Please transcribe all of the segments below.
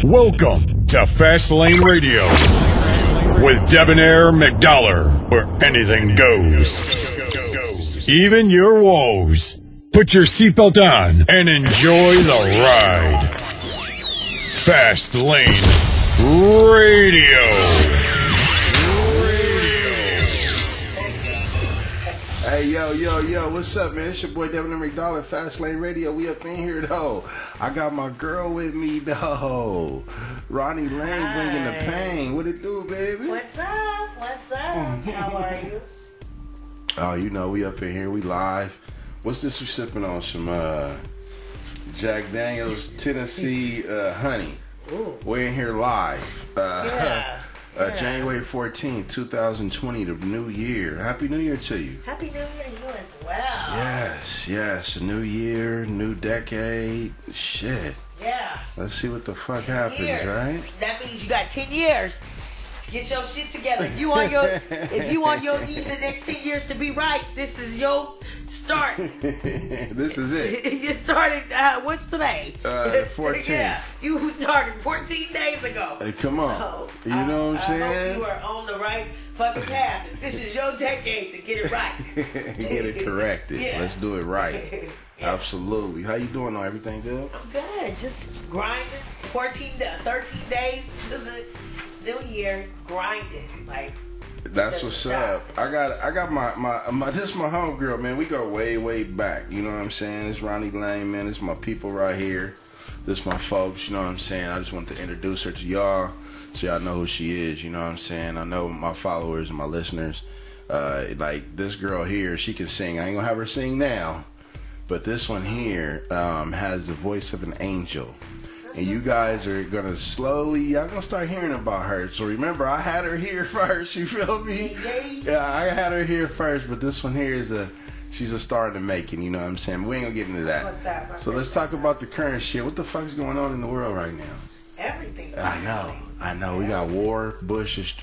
Welcome to Fast Lane Radio with Debonair McDollar, where anything goes, even your woes. Put your seatbelt on and enjoy the ride. Fast Lane Radio. Hey, yo, what's up, man? It's your boy Debonair McDollar, Fast Lane Radio. We up in here, though. I got my girl with me, though. Ronnie Lane bringing the pain. What it do, baby? What's up? How are you? Oh, you know, we up in here. We live. What's this we sipping on? Some Jack Daniels Tennessee Honey. Ooh. We're in here live. Yeah. January 14th, 2020, the new year. Happy New Year to you. Happy New Year to you as well. Yes. A new year, new decade. Shit. Yeah. Let's see what the fuck happens, right? That means you got 10 years to get your shit together. If you want your need the next 10 years to be right, this is your start. This is it. You started, what's today? 14th. Yeah. You started 14 days ago. Hey, come on. So, you know what I'm saying? I hope you are on the right fucking path. This is your decade to get it right. Get it corrected. Yeah. Let's do it right. Yeah. Absolutely. How you doing? Everything good? I'm good. Just grinding. 13 days to the new year. Grinding. Like, that's what's up. I got my this is my homegirl, man. We go way back. You know what I'm saying? It's Ronnie Lane, man. This is my people right here. This is my folks. You know what I'm saying? I just want to introduce her to y'all so y'all know who she is. You know what I'm saying? I know my followers and my listeners. Like this girl here, she can sing. I ain't gonna have her sing now, but this one here has the voice of an angel. And you guys are gonna y'all gonna start hearing about her. So remember, I had her here first. You feel me? Yeah, I had her here first. But this one here she's a star in the making. You know what I'm saying? We ain't gonna get into that. So let's talk about the current shit. What the fuck's going on in the world right now? Everything. I know. We got war. Bush is.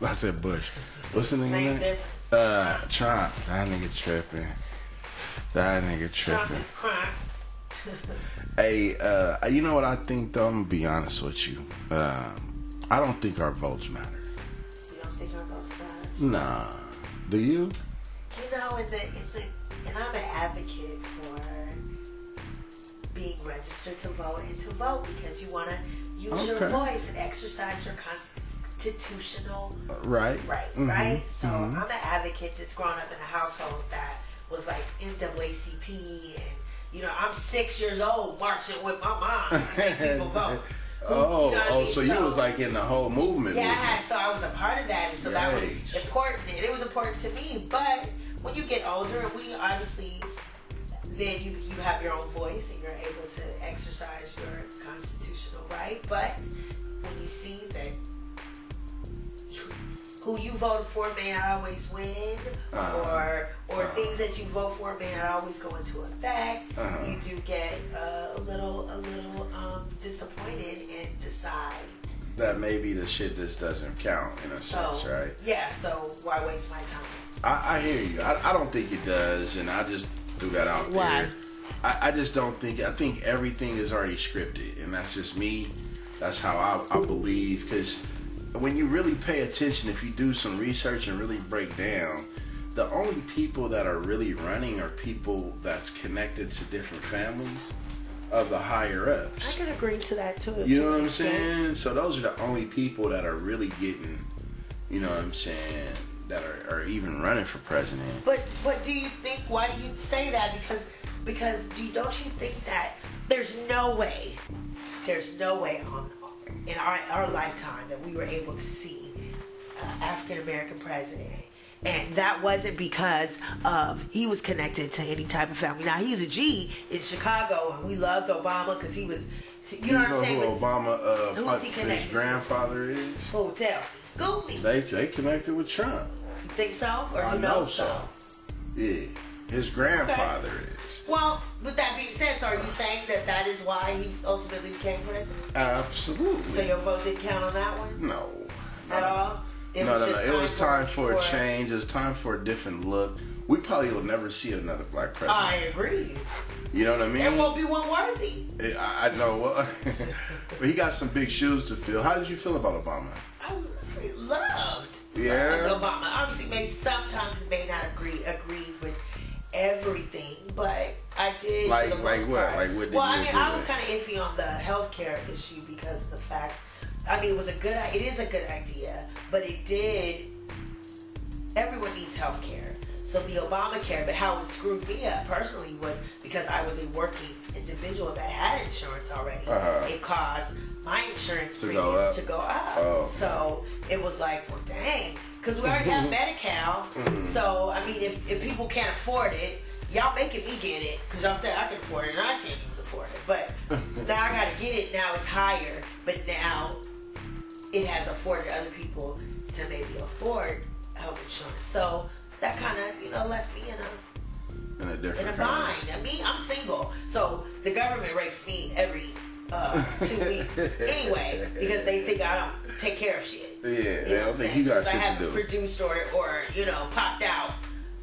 I said Bush. What's the name? Trump. That nigga tripping. Trump is crime. Hey, you know what I think though? I'm gonna be honest with you. I don't think our votes matter. You don't think our votes matter? Nah. Do you? You know, and I'm an advocate for being registered to vote and to vote because you want to use your voice and exercise your constitutional right. So I'm an advocate. Just growing up in a household that was like NAACP and. You know, I'm 6 years old marching with my mom to make people vote. You know what I mean? So you was like in the whole movement. Yeah, so I was a part of that, and so that was important, and it was important to me. But when you get older, and we obviously, then you have your own voice, and you're able to exercise your constitutional right. But when you see that who you voted for may not always win, or things that you vote for may not always go into effect. You do get a little disappointed and decide that maybe the shit just doesn't count in a sense, right? Yeah. So why waste my time? I hear you. I don't think it does, and I just threw that out there. I just don't think. I think everything is already scripted, and that's just me. That's how I believe, because. When you really pay attention, if you do some research and really break down, the only people that are really running are people that's connected to different families of the higher ups. I can agree to that too. You know what I'm saying? So those are the only people that are really getting, you know what I'm saying, that are even running for president. But do you think, why do you say that? Because don't you think that there's no way in our lifetime that we were able to see African American president, and that wasn't because he was connected to any type of family. Now he was a G in Chicago, and we loved Obama because he was, you know what I'm saying? Who Obama, who was he connected his grandfather is? Oh, tell me, school me. They connected with Trump. You think so, or you know so? Yeah, his grandfather is. Well, with that being said, so are you saying that is why he ultimately became president? Absolutely. So your vote didn't count on that one? No. At all? No. It was time for a change. It was time for a different look. we probably will never see another black president. I agree. You know what I mean? There won't be one worthy. I know. Well, but he got some big shoes to fill. How did you feel about Obama? I loved Obama. Obviously, sometimes may not agree with everything, but I did. Like for the what? most part. Like what? Well, I mean, I was kind of iffy on the healthcare issue because of the fact. I mean, it is a good idea, but it did. Everyone needs healthcare. So the Obamacare, but how it screwed me up personally was because I was a working individual that had insurance already. It caused my insurance premiums to go up. Oh. So it was like, well, dang, because we already have Medi-Cal. So I mean, if people can't afford it, y'all making me get it because y'all said I can afford it and I can't even afford it. But now I got to get it. Now it's higher, but now it has afforded other people to maybe afford health insurance. So that kind of, left me in a bind. I mean, I'm single, so the government rakes me every 2 weeks anyway because they think I don't take care of shit. Yeah, they don't think you got shit to do. I haven't produced or popped out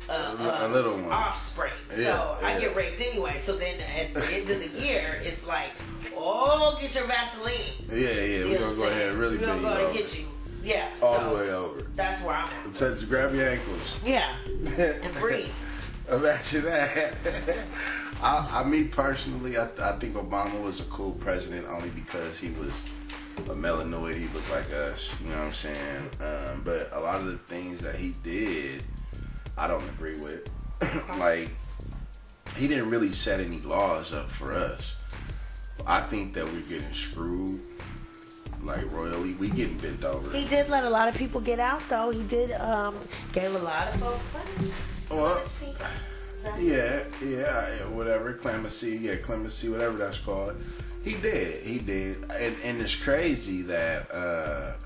a little one offspring, so I get raped anyway. So then at the end of the year, it's like, oh, get your Vaseline. Yeah, we're gonna go ahead and really we're gonna go ahead and get you. Yeah, all the way over. That's where I'm at. So you grab your ankles. Yeah, and breathe. Imagine that. Me personally, I think Obama was a cool president only because he was a melanoid. He was like us. You know what I'm saying? But a lot of the things that he did, I don't agree with. Like, he didn't really set any laws up for us. I think that we're getting screwed. Like royally, we getting bent over. He did let a lot of people get out, though. He did gave a lot of folks clemency. Yeah, whatever, clemency, whatever that's called. He did, and it's crazy that,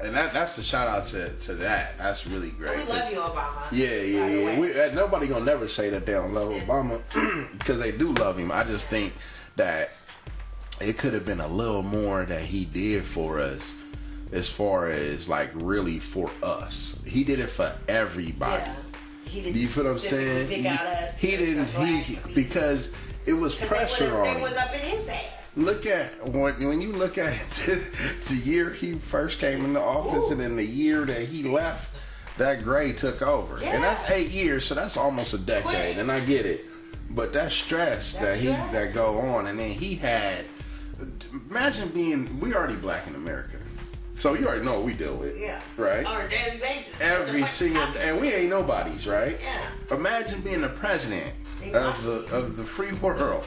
and that's a shout out to that. That's really great. We love you, Obama. Yeah. Nobody gonna never say that they don't love Obama because they do love him. I just think that it could have been a little more that he did for us as far as like really for us. He did it for everybody. Yeah. He didn't. You feel what I'm saying? He didn't. Because it was pressure on him. It was up in his ass. Look at when you look at the year he first came into office and then the year that he left, that Gray took over, and that's 8 years, so that's almost a decade. And I get it, but that stress that go on, and then he had. Imagine we already black in America. So you already know what we deal with. Yeah. Right? On a daily basis. Every single day. And we ain't nobodies, right? Yeah. Imagine being the president of the free world.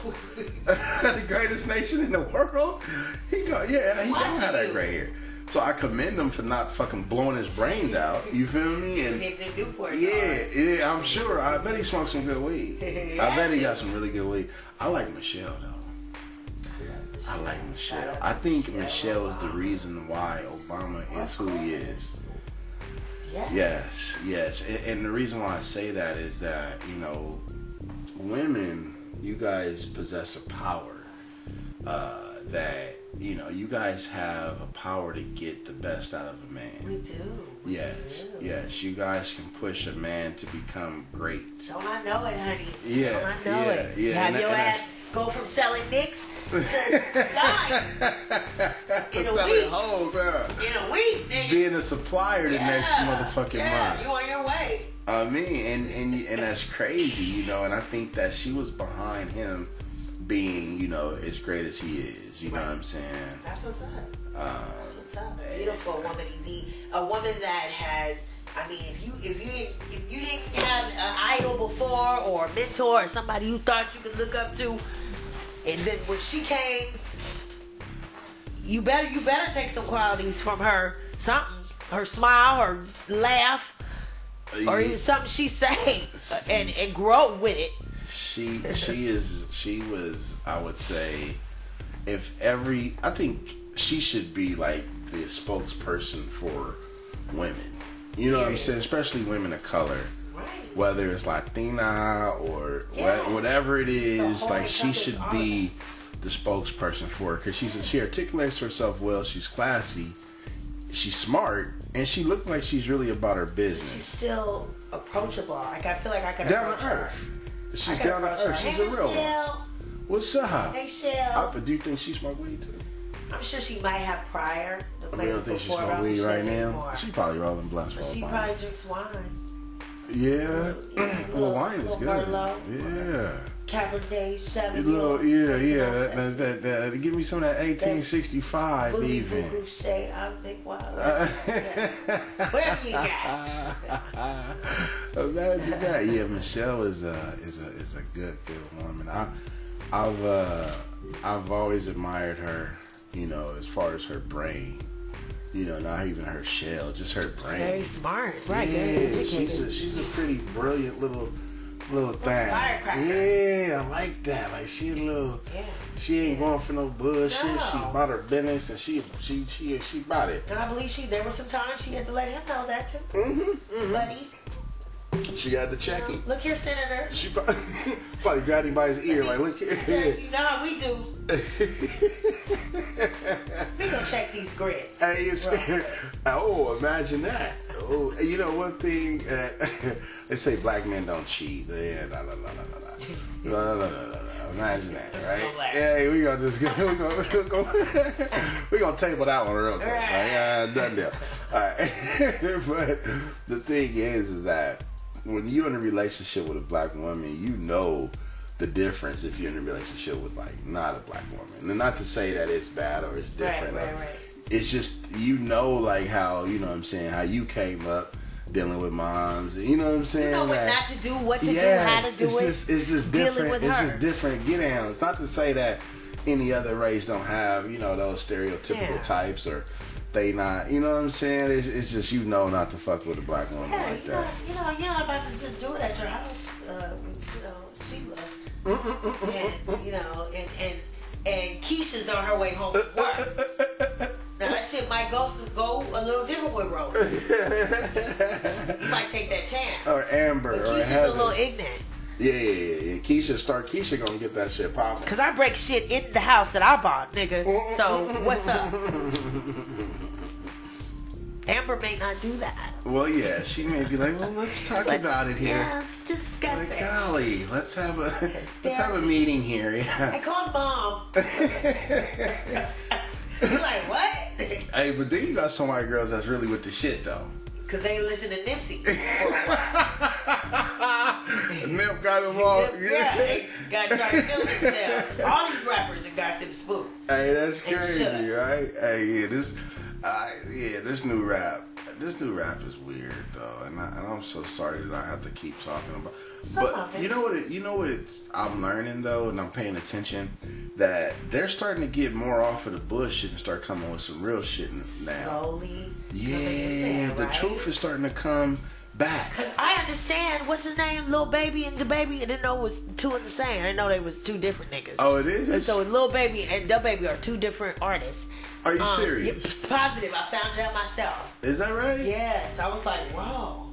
The greatest nation in the world. He don't have that gray hair. So I commend him for not fucking blowing his brains out. You feel me? And yeah, I'm sure. I bet he smoked some good weed. I bet he got some really good weed. I like Michelle though. I like Michelle. I think Michelle is the reason why Obama is who he is. Yes. And the reason why I say that is that, women, you guys possess a power that, you guys have a power to get the best out of a man. We do. Yes. You guys can push a man to become great. Don't I know it, honey? Yeah. Don't I know it? Yeah. Have your ass go from selling dicks to guys in a week. Hoes, In a week, nigga. Being a supplier the next motherfucking month. You on your way. I mean, and that's crazy, and I think that she was behind him being, as great as he is. You know what I'm saying? That's what's up. That's what's up. A beautiful woman. A woman that has. I mean, if you didn't have an idol before or a mentor or somebody you thought you could look up to, and then when she came, you better take some qualities from her. Something, her smile, her laugh, or even something she say, and grow with it. She was. I would say, I think she should be like the spokesperson for women. You know what I'm saying? Especially women of color. Right. Whether it's Latina or whatever it is, like she should be the spokesperson for her because she articulates herself well. She's classy, she's smart, and she looks like she's really about her business. She's still approachable. Like I feel like I could Down approach to her. earth. She's down to earth. She's a real one. What's up? Hey, Shell. But do you think she smoked weed too? I'm sure she might have prior. You don't think she smoked weed right now? She probably rolling blunts for She probably drinks wine. Yeah. Well, wine is good. Merlot, yeah. Cabernet Sauvignon. Yeah. Give me some of that 1865 even. Whatever you got. Imagine that. Yeah, Michelle is a good woman. I've always admired her. You know, as far as her brain. You know, not even her shell, just her brain. She's very smart, right? Yeah, she's a pretty brilliant little thing. Firecracker. Yeah, I like that. Like she a little. Yeah. She ain't going for no bullshit. No. She about her business, and she about it. And I believe there was some times she had to let him know that too. Buddy. She got the checking. Look here, Senator. She probably grabbed him by his ear, like, look here. You know how we do. We gonna check these grids. Hey, oh, imagine that. Oh, you know one thing. They say black men don't cheat. Yeah, no. Imagine that, right? Yeah, we gonna just we gonna table that one real quick. Right? Done deal. All right. But the thing is that when you're in a relationship with a black woman, you know the difference if you're in a relationship with like not a black woman. And not to say that it's bad or it's different. Right. It's just like how, you know what I'm saying, how you came up dealing with moms, you know what I'm saying? You know what not to do, what to do, how to do it. It's just different. It's just different get down. It's not to say that any other race don't have, you know, those stereotypical types or they not, you know what I'm saying? It's just not to fuck with a black woman like that. You're not about to just do it at your house. Sheila. And Keisha's on her way home from work. Now that shit might go a little different with Rose. You might take that chance. Or Amber. But Keisha's a little ignorant. Yeah. Keisha gonna get that shit popping. Cause I break shit in the house that I bought, nigga. So what's up? Amber may not do that. Well, yeah, she may be like, well, let's talk about it here. Yeah, let's discuss it. Golly, let's have a meeting here. Yeah. I called Mom. You're like, what? Hey, but then you got some white girls that's really with the shit though. Cause they listen to Nipsey. Nip got them all. Yeah, got to try to feel themselves. All these rappers have got them spooked. Hey, that's crazy, right? Hey, this new rap is weird though, and I'm so sorry that I have to keep talking about. But you know what? I'm learning though, and I'm paying attention that they're starting to get more off of the bullshit and start coming with some real shit now. Slowly. Yeah, the truth is starting to come back. Cause I understand what's his name, Lil Baby and DaBaby. I didn't know it was two in the same. I didn't know they was two different niggas. Oh, it is. And so Lil Baby and DaBaby are two different artists. Are you serious? Yeah, it's positive. I found it out myself. Is that right? Yes. I was like, whoa.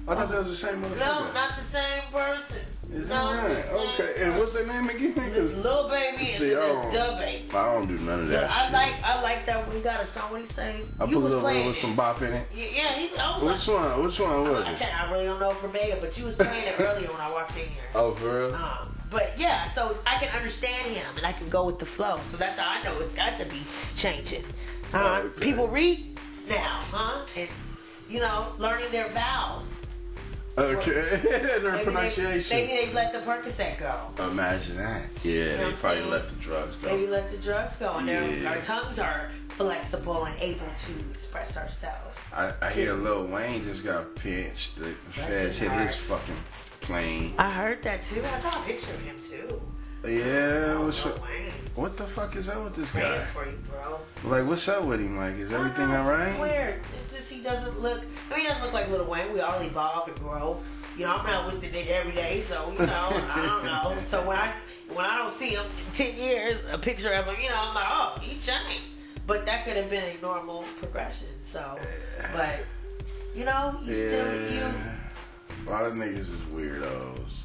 I thought that was the same motherfucker. No, not the same person. Is that right? Okay. And what's their name again? This Lil Baby and this DaBaby. I don't do none of that shit. I like that when he got a song. What he say? I put a little bit with some bop in it. Yeah. Which one was it? I really don't know verbatim, but you was playing it earlier when I walked in here. Oh, for real? But yeah, so I can understand him and I can go with the flow. So that's how I know it's got to be changing. Okay. People read now, and learning their vowels. Okay, their pronunciation. Maybe they let the Percocet go. Imagine that. Yeah, they probably let the drugs go. Maybe let the drugs go, and our tongues are flexible and able to express ourselves. I hear Lil Wayne just got pinched. The feds hit his fucking plane. I heard that too. I saw a picture of him too. Yeah, what the fuck is up with this guy? For you, bro. Like, what's up with him? Like, is everything alright? It's weird. It's just he doesn't look. He doesn't look like Lil Wayne. We all evolve and grow. I'm not with the nigga every day, so I don't know. So when I don't see him in 10 years, a picture of him, I'm like, oh, he changed. But that could have been a normal progression. So, but you still you. A lot of niggas is weirdos.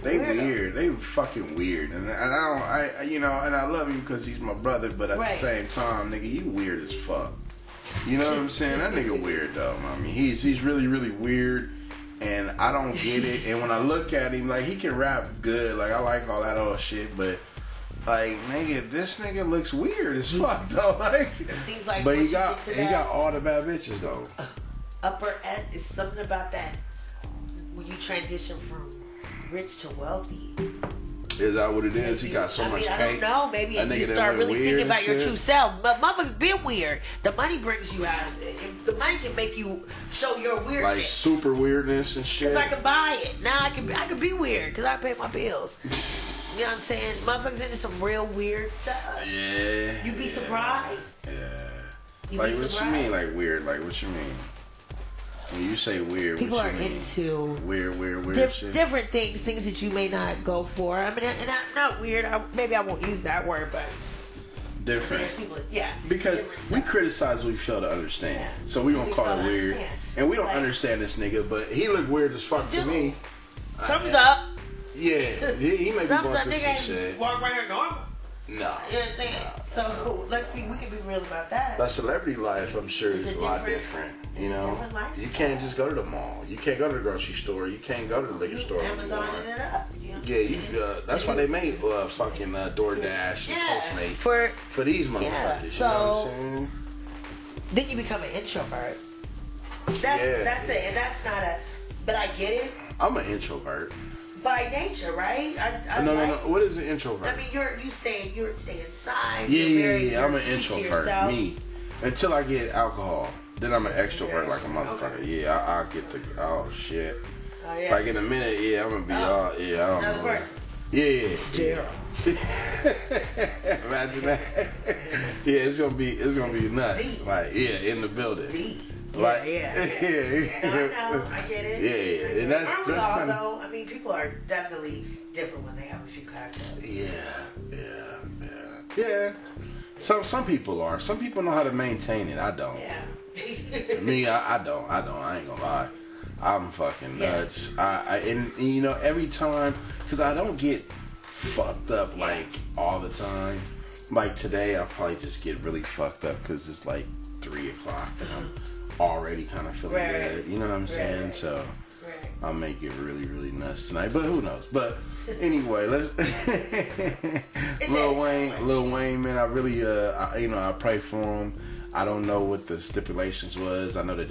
They weird. They fucking weird. And I love him because he's my brother, but at the same time, nigga, you weird as fuck. You know what I'm saying? That nigga weird though. I mean, he's really, really weird. And I don't get it. And when I look at him, like, he can rap good. Like, I like all that old shit, but like, nigga, this nigga looks weird as fuck though. Like, it seems like, but he got all the bad bitches though. Upper is something about that when you transition from rich to wealthy. Is that what it is? He got so much cake. I don't know. Maybe if you start really thinking about your true self. But motherfuckers been weird. The money brings you out of it. The money can make you show your weirdness. Like super weirdness and shit. Because I can buy it. Now I can be weird because I pay my bills. You know what I'm saying? Motherfuckers into some real weird stuff. Yeah. You be surprised. Yeah. Like, what you mean, like, weird? Like, what you mean? When you say weird, people what are you mean? into weird shit. Different things that you may not go for. I mean, and not weird. Maybe I won't use that word, but different. People, yeah. Because we criticize what we fail to understand, so we gonna call it weird, and we don't understand this nigga, but he look weird as fuck to me. Something's up. Yeah, he may be going through some shit. Walk right here normal. No. You know what I'm saying? So we can be real about that. That celebrity life, I'm sure, is a lot different. You know, you can't just go to the mall. You can't go to the grocery store. You can't go to the liquor store. Amazoning it up. You know? Yeah, that's why they made fucking DoorDash and Postmates for these motherfuckers. Yeah. You So know what I'm saying? Then you become an introvert. That's it, and that's not a. But I get it. I'm an introvert. By nature, right? No. What is an introvert? I mean, you stay inside. Yeah. I'm an introvert. Me, until I get alcohol, then I'm an extrovert like a motherfucker. Okay. Yeah, I'll get the shit. Oh, yeah. Like in a minute, I'm gonna be I don't know. Person. Yeah. Gerald. Imagine that. Yeah, it's gonna be nuts. Deep. Like in the building. Deep. Like, yeah. No, I get it. Yeah. And that's though. I mean, people are definitely different when they have a few cocktails. Yeah. Some people are. Some people know how to maintain it. I don't. Yeah. Me, I don't. I ain't gonna lie. I'm fucking nuts. And you know, every time, because I don't get fucked up like all the time. Like today, I'll probably just get really fucked up because it's like 3 o'clock and I'm already kind of feeling good. You know what I'm saying? Right. So I'll make it really, really nuts tonight. But who knows? But anyway, let's. Lil Wayne, man, I really, I pray for him. I don't know what the stipulations was. I know the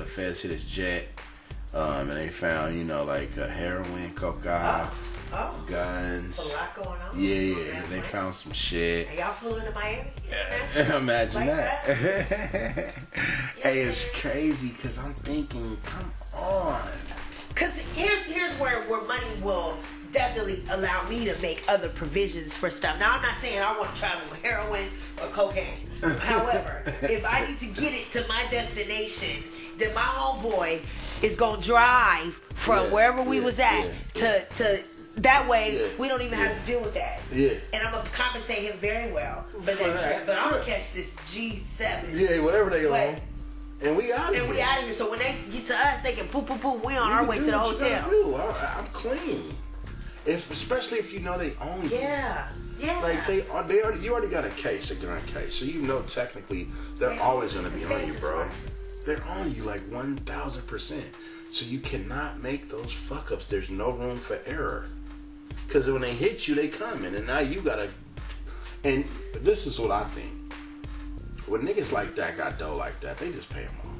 feds hit his jet, and they found, like heroin, cocaine. Guns. It's a lot going on. Yeah, they found some shit. And y'all flew into Miami? Imagine that. Hey, it's crazy because I'm thinking, come on. Because here's where money will definitely allow me to make other provisions for stuff. Now, I'm not saying I want to travel with heroin or cocaine. However, if I need to get it to my destination, then my homeboy is going to drive from wherever we was at to that way, we don't even have to deal with that. Yeah. And I'm going to compensate him very well for that trip. But I'm going to catch this G7. Yeah, whatever they on. And we out of here. And we out of here. So when they get to us, they can poop. We on our way to the hotel. I'm clean. Especially if you know they own you. Yeah. Like you already got a case, a gun case. So you know technically they're always going to be on you, bro. They're on you like 1,000%. So you cannot make those fuck ups. There's no room for error. Because when they hit you, they coming. And now you gotta. And this is what I think. When niggas like that got dough like that, they just pay them off.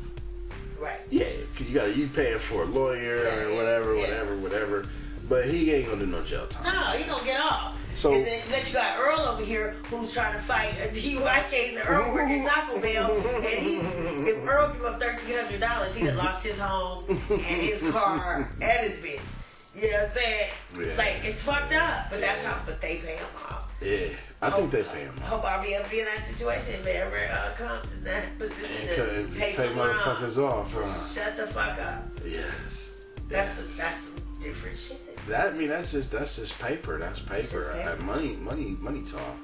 Right. Yeah, because you paying for a lawyer or whatever. But he ain't gonna do no jail time. No, he gonna get off. So, and then you got Earl over here who's trying to fight a DUI case, and Earl working Taco Bell, and if Earl give up $1,300, he'd have lost his home and his car and his bitch. You know what I'm saying? Yeah. Like, it's fucked up, but but they pay him off. Yeah, I think they pay him off. I hope I'll be able to be in that situation if it ever comes in that position to pay someone motherfuckers off. Shut the fuck up. Yes. That's some different shit. That's just paper. That's paper. Money talk.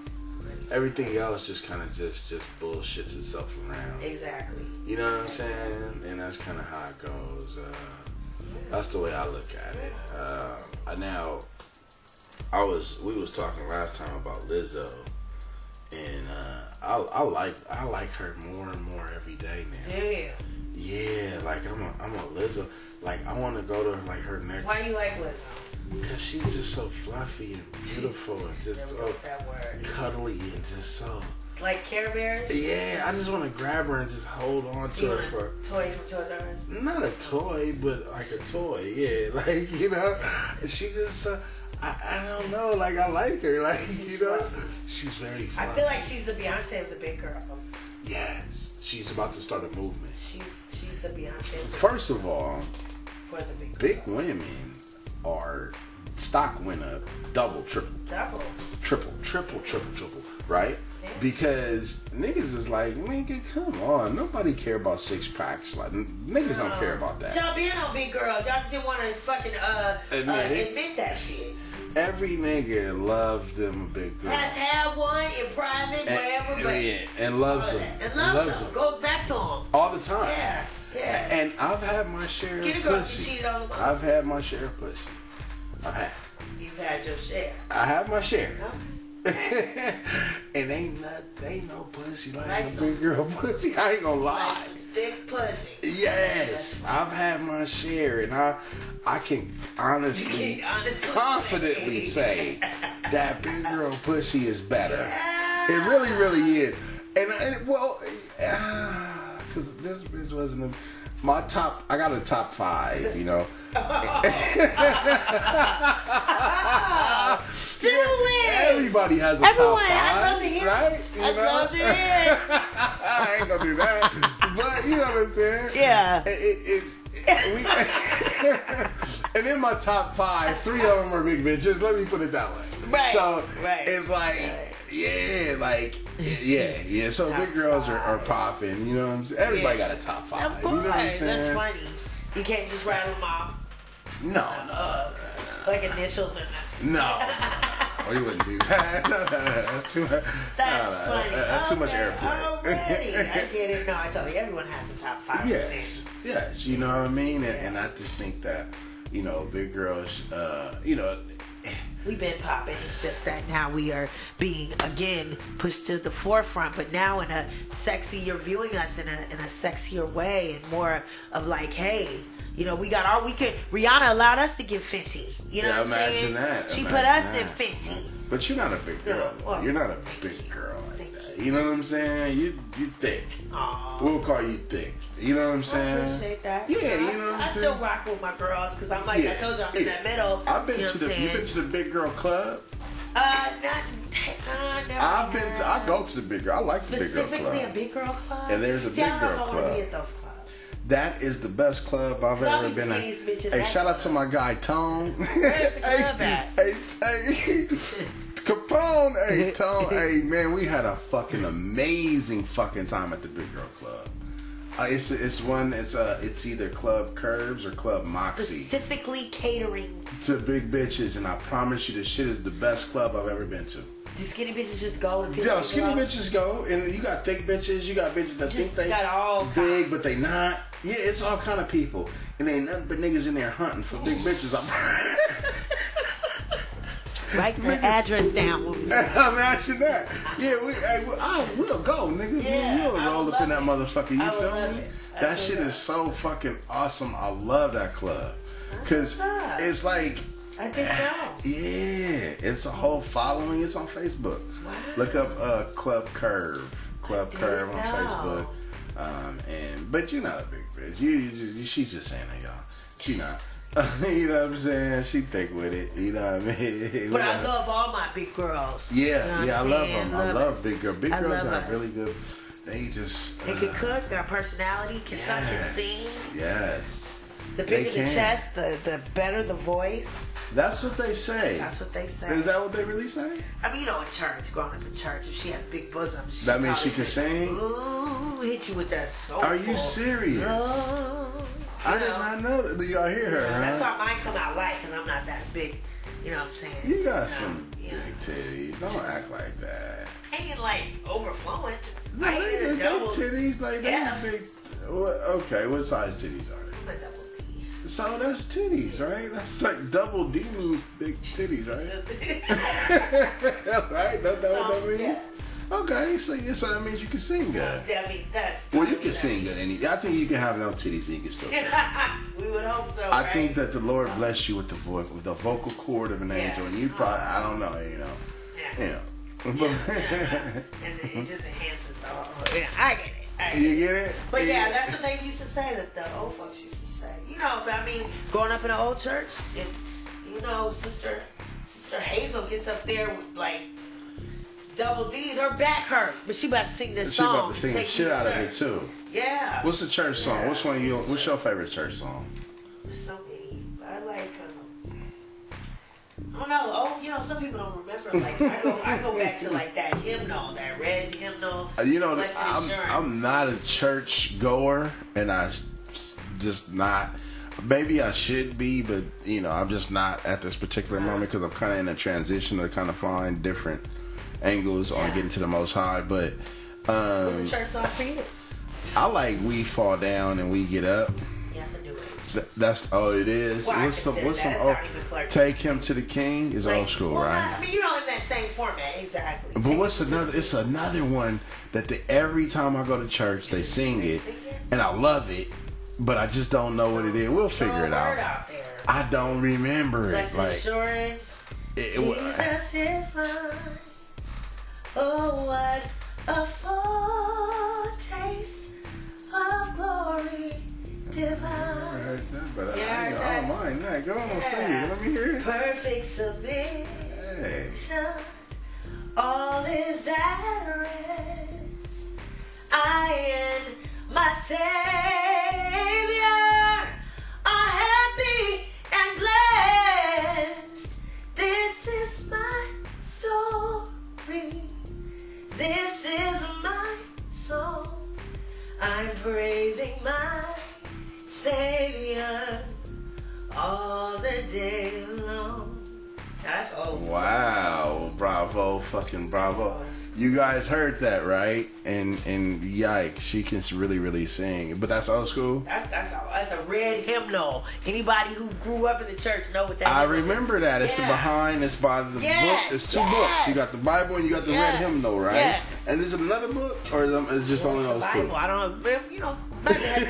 Everything else just kind of just bullshits itself around. Exactly. You know what I'm saying? And that's kind of how it goes. That's the way I look at it. Now, we was talking last time about Lizzo, and I like her more and more every day now. Damn. Yeah, like I'm a Lizzo. Like I want to go to like her next. Why do you like Lizzo? Because she's just so fluffy and beautiful and just so cuddly and just so. Like Care Bears? Yeah, I just want to grab her and just hold on to her for. Toy from Toys R Us? Not a toy, but like a toy. Yeah, like she just. I don't know. Like I like her. Like she's fluffy. She's very fluffy. I feel like she's the Beyonce of the big girls. Yes, she's about to start a movement. She's the Beyonce. First of all, for the big women are stock went up double, triple, right? Yeah. Because niggas is like, nigga, come on, nobody care about six packs. Like niggas don't care about that. Y'all being on big girls, y'all just didn't want to fucking admit that shit. Every nigga loves them a big girl. Has had one in private, wherever, but and loves them. And loves them. Goes back to them all the time. Yeah. And I've had my share. Skinny girls get cheated on the most. I've had my share of pussy. You've had your share. I have my share. Okay. And ain't no pussy like a big girl pussy. I ain't gonna lie. Like some thick pussy. Yes, I've had my share, and I can honestly, confidently say that big girl pussy is better. Yeah. It really, really is. And because this bitch wasn't my top. I got a top 5, you know. Do it! Everybody has a top 5. I'd love to hear right? I'd love to hear I ain't gonna do that. But you know what I'm saying? Yeah. And in my top 5, 3 of them are big bitches. Let me put it that way. Right. So it's like, yeah. So top big girls are popping. You know what I'm saying? Everybody got a top 5. Of course. You know what I'm saying? That's funny. You can't just rattle them off. No. Like initials or nothing. No. You wouldn't do that. That's too much. That's funny. That's too much airplay. Already. I get it. No, I tell you, everyone has a top 5. Yes. You know what I mean? And I just think that, you know, big girls, we've been popping. It's just that now we are being again pushed to the forefront, but now in a sexier, viewing us in a sexier way, and more of like, hey, you know, Rihanna allowed us to give Fenty. You know what I'm saying? That. She put us in Fenty. But you're not a big girl. Well, you're not a big girl like that. You know what I'm saying? You thick. Aww. We'll call you thick. You know what I'm saying? I appreciate that. Yeah, you know what I'm saying? I still rock with my girls because I'm like, I told you, I'm in that middle. You've been to the big girl club? Never. I go to the big girl. I like the big girl club. Specifically a big girl club? And there's a big girl club. I don't know if I want to be at those clubs. That is the best club I've ever been at. Hey, shout out to my guy Tone. Where's the club at? Hey, Capone. Hey, Tone. Hey, man, we had a fucking amazing fucking time at the Big Girl Club. It's either Club Curves or Club Moxie. Specifically catering to big bitches, and I promise you, this shit is the best club I've ever been to. Do skinny bitches just go? And yeah, skinny bitches go, and you got thick bitches. You got bitches that think they big, but they not. Yeah, it's all kind of people, and ain't nothing but niggas in there hunting for big bitches. Write the address down. Imagine that. Yeah, we'll go, nigga. Yeah, you'll roll up in that motherfucker. You feel me? That shit is so fucking awesome. I love that club. Because it's like... I didn't know. Yeah, it's a whole following. It's on Facebook. Wow. Look up Club Curve. Club Curve on Facebook. But you're not a big bitch. She's just saying that, y'all. She not. You know what I'm saying? She thick with it. You know what I mean? But I love all my big girls. Yeah, you know I love them. I love big girls. Big girls got us. really good. They just. They can cook. Got personality. Can sing. Yes. The bigger the chest, the better the voice. That's what they say. That's what they say. Is that what they really say? I mean, you know, in church, growing up in church, if she had big bosoms, that means she can sing. Ooh, hit you with that soul. Are you serious? I did not know that. Do y'all hear her? Yeah, that's why mine come out light, because I'm not that big. You know what I'm saying? You got some big titties. Don't act like that. I ain't like overflowing. No, I ain't in a double titties. Like that's big. Okay, what size titties are they? I'm a double D. So that's titties, right? That's like double D means big titties, right? Right? That's what that means? Yes. Okay, so that means you can sing good. I mean, that's... Well, you can sing good. I think you can have no titties and you can still sing. We would hope so, I right? think that the Lord bless you with the voice, with the vocal cord of an angel, and you probably, I don't know, Yeah. And it just enhances the whole... Yeah, I get it. You get it? But yeah, that's what they used to say, that the old folks used to say. But I mean, growing up in an old church, Sister Hazel gets up there with like double D's, her back hurt, but she about to sing this song. She about to sing the shit out of it too. Yeah. What's the church song? Which one what's your favorite church song? There's so many. I like I don't know. Some people don't remember. Like I go back to like that hymnal, that red hymnal. I'm not a church goer, and I just not. Maybe I should be, but I'm just not at this particular moment because I'm kind of in a transition to kind of find different angles on getting to the Most High. But what's the church song for you? I like "We Fall Down and We Get Up." Yes, I do. That's it is. Well, what's some Take Him to the King is old school, right? I mean, in that same format, exactly. But what's another? It's another one that every time I go to church they sing it, and I love it. But I just don't know what it is. We'll figure it out. I don't remember it. Blessed assurance. Jesus is mine. Oh, what a foretaste of glory divine. But I don't mind that. Go on, sing it. Let me hear it. Perfect submission. All is at rest. I and my Savior are happy and blessed. This is my story. This is my song. I'm praising my Savior all the day long. That's awesome. Wow, bravo, fucking bravo. Awesome. You guys heard that, right? And yikes, she can really, really sing. But that's old school? That's a red hymnal. Anybody who grew up in the church know what that is. I remember that. It's it's by the book. It's two books. You got the Bible and you got the red hymnal, right? Yes. And is it another book? Or is it just only those two? I don't know. Maybe have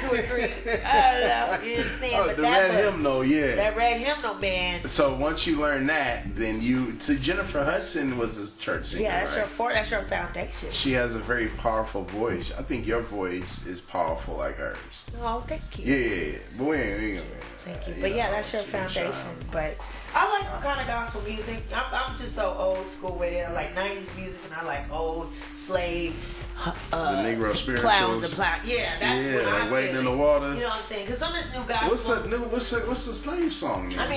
2 or 3. I don't know. You understand? But the red hymnal, yeah. That red hymnal, man. So once you learn that, then Jennifer Hudson was a church singer, that's your foundation. She has a very powerful voice. I think your voice is powerful like hers. Oh, thank you. Yeah. But thank you. But that's your foundation. But I like all kind of gospel music. I'm just so old school with it. I like 90s music and I like old slave. The Negro spirituals. Plowing the plow. Yeah, that's what I'm wading in the waters. You know what I'm saying? Because some of this new gospel. What's the slave song? I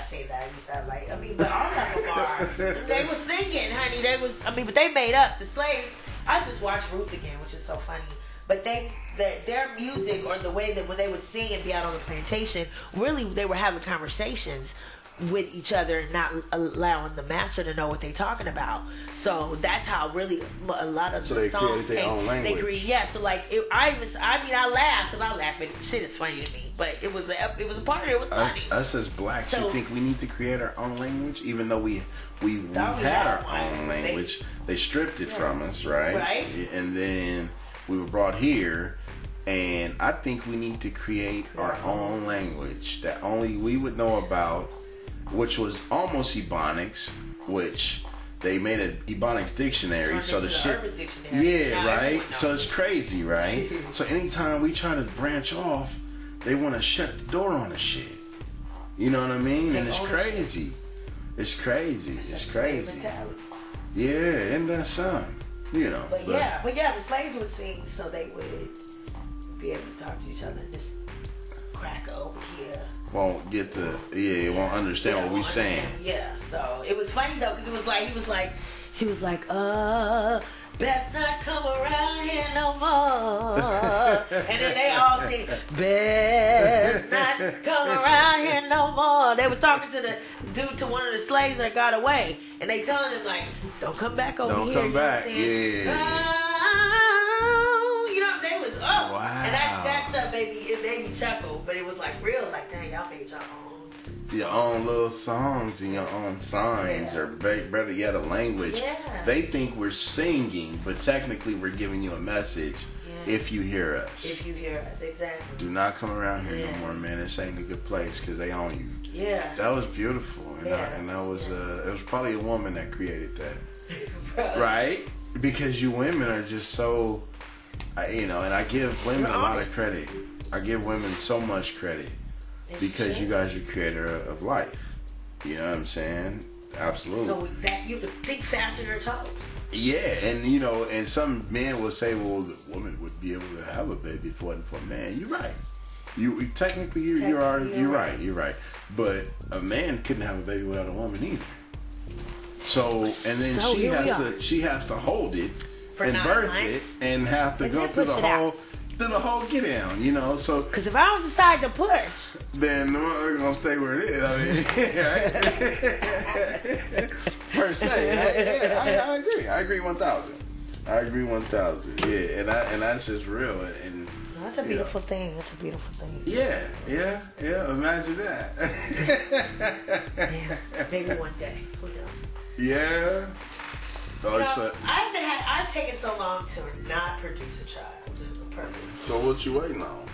say that. I used to like. But all of them are. They were singing, honey. But they made up the slaves. I just watched Roots again, which is so funny. But their music or the way that when they would sing and be out on the plantation, really they were having conversations with each other and not allowing the master to know what they're talking about. So that's how really a lot of the songs their own language. So like I laugh because I laugh at it. Shit is funny to me, but it was a part of it was funny. Us as blacks, you think we need to create our own language, even though we had our own language. They stripped it from us, right? Right. And then we were brought here. And I think we need to create our own language that only we would know about, which was almost Ebonics, which they made an Ebonics dictionary. So the shit, right? So it's crazy, right? So anytime we try to branch off, they want to shut the door on the shit. You know what I mean? And it's crazy. It's crazy. It's crazy. Yeah, isn't that something? But the slaves would sing so they would be able to talk to each other. And this cracker over here won't understand what we're saying. Yeah, so it was funny though because she was like, best not come around here no more. And then they all sing, best not come around here no more. They was talking to the dude, to one of the slaves that got away, and they telling him like, don't come back over here. Don't come back. They was up. Wow. And that stuff it made me chuckle, but it was like real, like, dang, y'all made your own your own little songs and your own signs, or better yet, a language. Yeah. They think we're singing, but technically we're giving you a message. If you hear us. If you hear us, exactly. Do not come around here no more, man. This ain't a good place because they own you. Yeah. That was beautiful. And that was it was probably a woman that created that. Right? Because you women are just so, and I give women a lot of credit. I give women so much credit because you guys are creator of life. You know what I'm saying? Absolutely. So that you have to think fast on your toes. Yeah, and and some men will say, well, the woman would be able to have a baby if it wasn't for a man. You're right. You're right. But a man couldn't have a baby without a woman either. So, and then she has to hold it for and 9 birth months. it and have to go through the whole get down, so. Because if I don't decide to push, then we're gonna stay where it is. Right? Per se, I agree. I agree 1,000. Yeah, and that's just real. And that's a beautiful thing. That's a beautiful thing. Yeah. Imagine that. Yeah, maybe one day. Who knows? Yeah. I've taken so long to not produce a child. Purpose. So what you waiting on?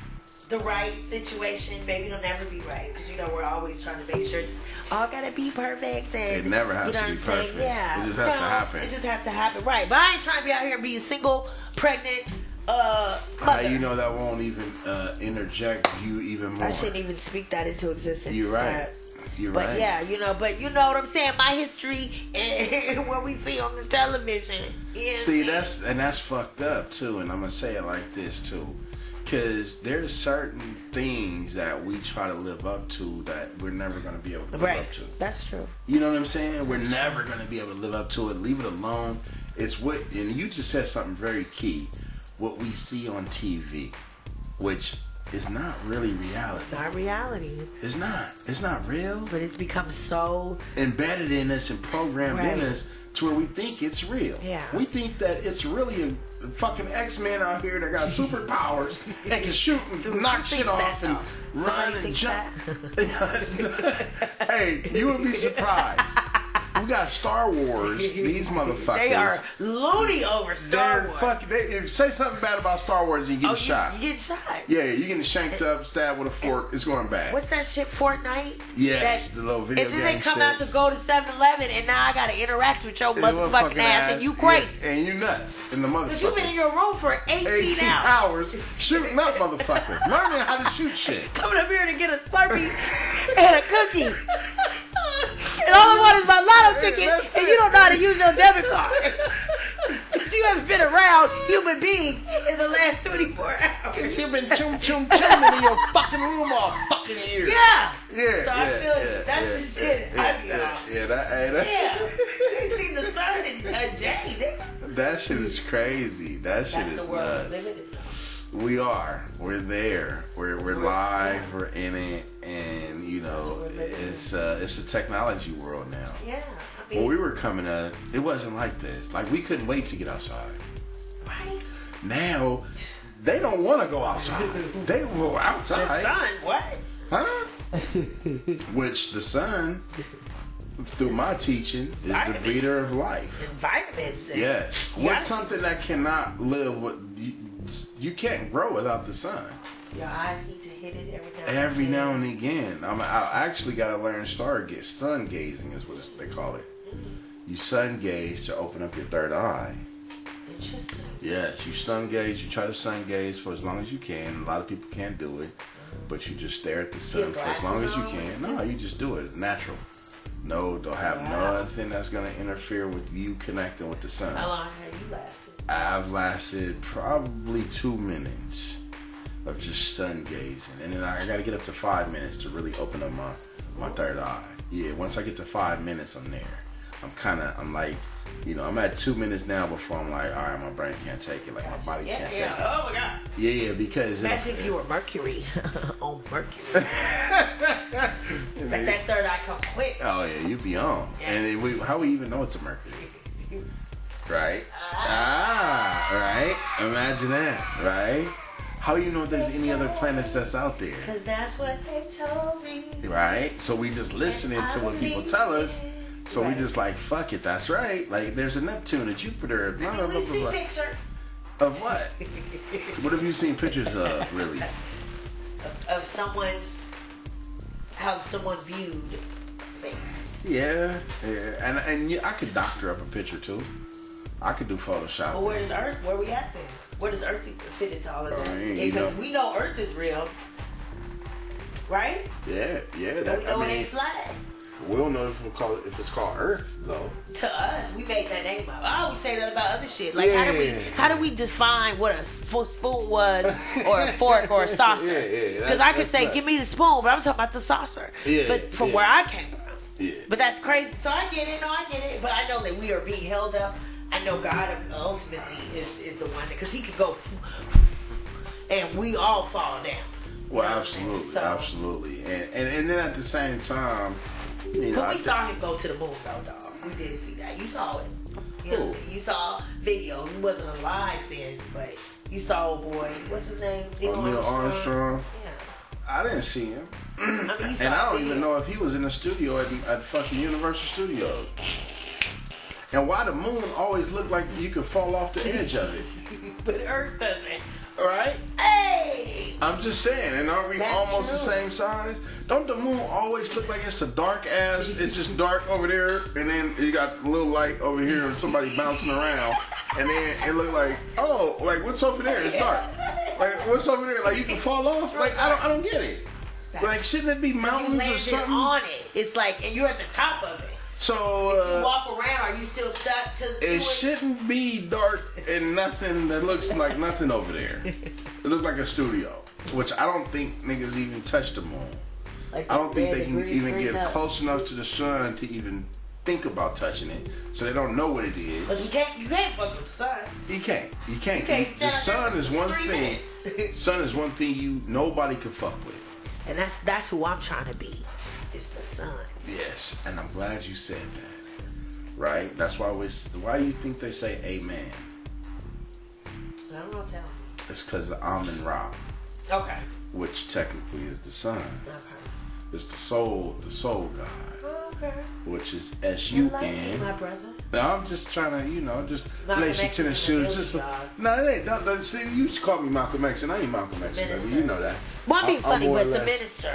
The right situation. Baby, it'll never be right because we're always trying to make sure it's all gotta be perfect. And it never has to be perfect. Yeah, it just has to happen. It just has to happen, right? But I ain't trying to be out here and be a single, pregnant mother. How you know that won't even interject you even more? I shouldn't even speak that into existence. You're right. But yeah, but you know what I'm saying? My history and what we see on the television. See, that's fucked up too, and I'm gonna say it like this too. Because there's certain things that we try to live up to that we're never going to be able to live up to. That's true. You know what I'm saying? We're never going to be able to live up to it. Leave it alone. It's what, and you just said something very key. What we see on TV, which is not really reality. It's not reality. It's not. It's not real. But it's become so embedded in us and programmed in us to where we think it's real. Yeah. We think that it's really a fucking X-Men out here that got superpowers and can shoot and knock shit off and run and jump. Hey, you would be surprised. We got Star Wars. These motherfuckers. They are loony over Star Wars. If say something bad about Star Wars, and you get shot. You get shot. Yeah, you getting shanked up, stabbed with a fork. It's going bad. What's that shit, Fortnite? Yes, the little video game. And then they come out to go to 7-Eleven, and now I got to interact with your motherfucking ass, and you crazy. Yeah, and you nuts in the motherfucker. Because you've been in your room for 18 hours shooting up motherfuckers. Learning how to shoot shit. Coming up here to get a Slurpee and a cookie. And all I want is my lotto ticket, and you don't know how to use your debit card. Because you haven't been around human beings in the last 24 hours. Because you've been chum in your fucking room all fucking years. Yeah. Yeah. So I feel that's the shit. You see the sun in a day. That shit is crazy. That shit is the world nuts. living in. We are. We're there. We're live. We're in it, and it's a technology world now. Yeah. When we were coming up, it wasn't like this. Like we couldn't wait to get outside. Right. Now, they don't want to go outside. They will outside. The sun, what? Huh? Which the sun, through my teaching, is the breeder of life. And vitamins. Yes. What's something that cannot live with? You can't grow without the sun. Your eyes need to hit it every now and again. I actually got to learn sun gazing is what they call it. You sun gaze to open up your third eye. Interesting. Yes, you sun gaze. You try to sun gaze for as long as you can. A lot of people can't do it, but you just stare at the sun for as long as you can. No, you just do it natural. No, don't have nothing that's gonna interfere with you connecting with the sun. How long have you lasted? I've lasted probably 2 minutes of just sun gazing, and then I gotta get up to 5 minutes to really open up my third eye. Yeah, once I get to 5 minutes, I'm there. I'm like, I'm at 2 minutes now before I'm like, all right, my brain can't take it, like my body can't take it. Oh my god. Yeah, because imagine if you were Mercury on Mercury. Let that third eye come quick. Oh yeah, you be on. Yeah. And how we even know it's a Mercury? Right? Right? Imagine that, right? How you know there's any other planets that's out there? Because that's what they told me. Right? So we just listening to what people tell us. So we just like, fuck it, that's right. Like, there's a Neptune, a Jupiter, blah, blah, blah, We see blah. picture. Of what? What have you seen pictures of, really? Of someone's, how someone viewed space. Yeah. And I could doctor up a picture, too. I could do Photoshop. But where does Earth, where we at then? Where does Earth fit into all of that? Because we know Earth is real. Right? Yeah. But we know it ain't flat. We don't know if it's called Earth, though. To us, we made that name up. I always say that about other shit. Like, how do we define what a spoon was, or a fork, or a saucer? Because I could say, give me the spoon, but I'm talking about the saucer. But from where I came from. Yeah. But that's crazy. So I get it. No, I get it. But I know that we are being held up. I know God ultimately is the one, because he could go and we all fall down. Well, absolutely. And then at the same time, but we saw him go to the moon, though, dog. We did see that. You saw it. You know what I'm saying? You saw video. He wasn't alive then, but you saw old boy. What's his name? Neil Armstrong. Yeah. I didn't see him. I mean, you saw and I don't video. even know if he was in the studio at fucking Universal Studios. And why the moon always look like you could fall off the edge of it. But Earth doesn't. Right? Hey! I'm just saying, and aren't we almost the same size? Don't the moon always look like it's a dark ass, it's just dark over there, and then you got a little light over here and somebody bouncing around, and then it look like, oh, like what's over there? It's dark. Like what's over there? Like you can fall off? Like I don't get it. Like shouldn't it be mountains or something? On it. It's like, and you're at the top of it. So if you walk around, are you still stuck to it? Shouldn't be dark and nothing that looks like nothing over there. It looks like a studio, which I don't think niggas even touch the moon. Like I don't think they can even get close enough to the sun to even think about touching it. So they don't know what it is. But you can't fuck with the sun. You can't. The sun is one thing. Sun is one thing nobody can fuck with. And that's who I'm trying to be. It's the sun. Yes, and I'm glad you said that. Right? That's why why do you think they say amen? I don't know, tell me. It's because of Amun Ra. Okay. Which technically is the sun. Okay. It's the soul God. Okay. Which is S-U-N. My brother. Now I'm just trying to, just lace your tennis shoes. No, it ain't. Don't, see, you just call me Malcolm X, and I ain't Malcolm X, baby. You know that. Well, I'm being funny with the minister.